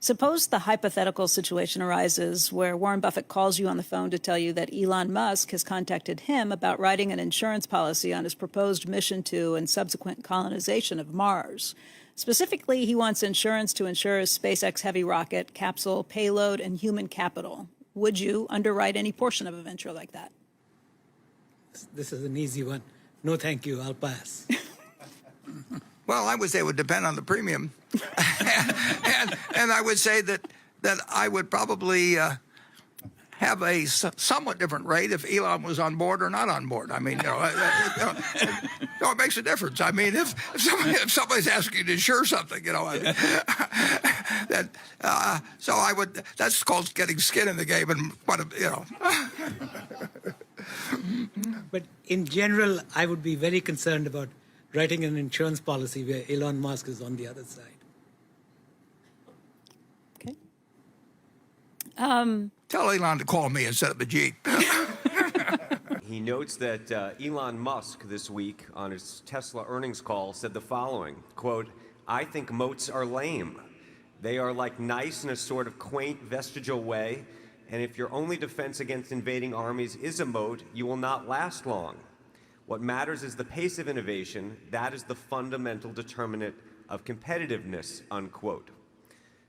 Suppose the hypothetical situation arises where Warren Buffett calls you on the phone to tell you that Elon Musk has contacted him about writing an insurance policy on his proposed mission to and subsequent colonization of Mars. Specifically, he wants insurance to insure his SpaceX Heavy rocket, capsule, payload, and human capital. Would you underwrite any portion of a venture like that? This is an easy one. No, thank you. I'll pass. Well, I would say it would depend on the premium. and I would say that I would probably have a somewhat different rate if Elon was on board or not on board. I mean, it makes a difference. I mean, if somebody's asking you to insure something, so I would. That's called getting skin in the game, and But in general, I would be very concerned about writing an insurance policy where Elon Musk is on the other side. Okay. Tell Elon to call me instead of the Jeep. He notes that Elon Musk this week on his Tesla earnings call said the following, quote, "I think moats are lame. They are like nice in a sort of quaint vestigial way, and if your only defense against invading armies is a moat, you will not last long. What matters is the pace of innovation. That is the fundamental determinant of competitiveness," unquote.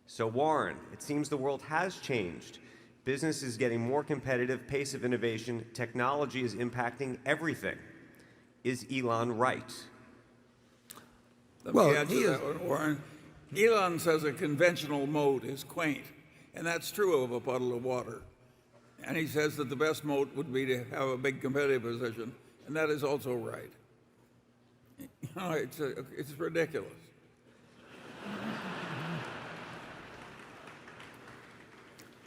So Warren, it seems the world has changed. Business is getting more competitive, pace of innovation, technology is impacting everything. Is Elon right? Let me add to that one, Warren. Elon says a conventional moat is quaint, and that's true of a puddle of water. And he says that the best moat would be to have a big competitive position, and that is also right. It's ridiculous.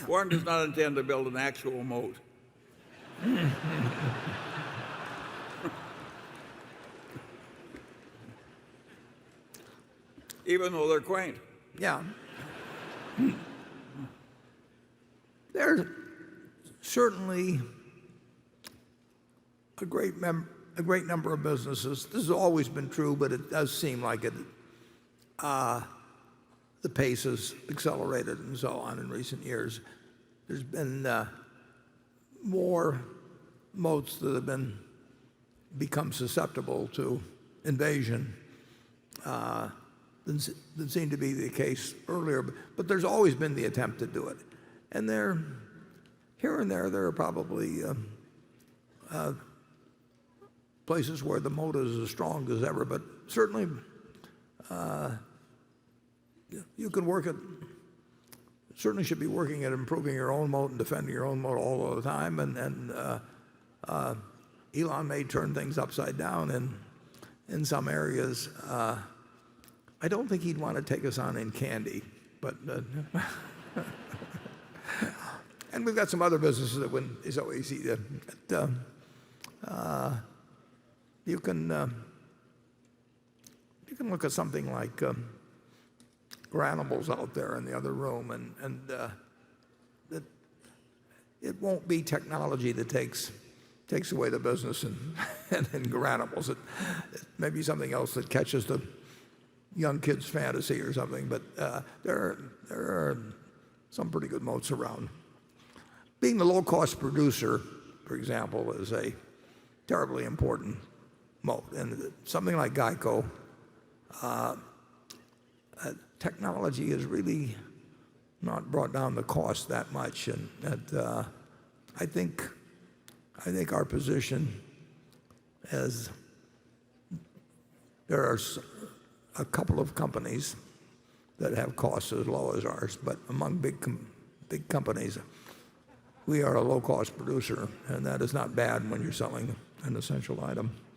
Warren does not intend to build an actual moat. Even though they're quaint. Yeah. There's certainly a great number of businesses. This has always been true, but it does seem like it. The pace has accelerated and so on in recent years. There's been more moats that have become susceptible to invasion than seemed to be the case earlier. But there's always been the attempt to do it. And here and there are probably places where the moat is as strong as ever. But certainly you can certainly should be working at improving your own moat and defending your own moat all the time. And Elon may turn things upside down in some areas. I don't think he'd want to take us on in candy, but and we've got some other businesses that wouldn't be so easy to. You can look at something like Granimals out there in the other room, and it won't be technology that takes away the business in Granimals. It may be something else that catches the young kid's fantasy or something, but there are some pretty good moats around. Being the low-cost producer, for example, is a terribly important moat. And something like Geico, technology has really not brought down the cost that much. And I think our position as there are a couple of companies that have costs as low as ours, but among big companies, we are a low-cost producer, and that is not bad when you're selling an essential item.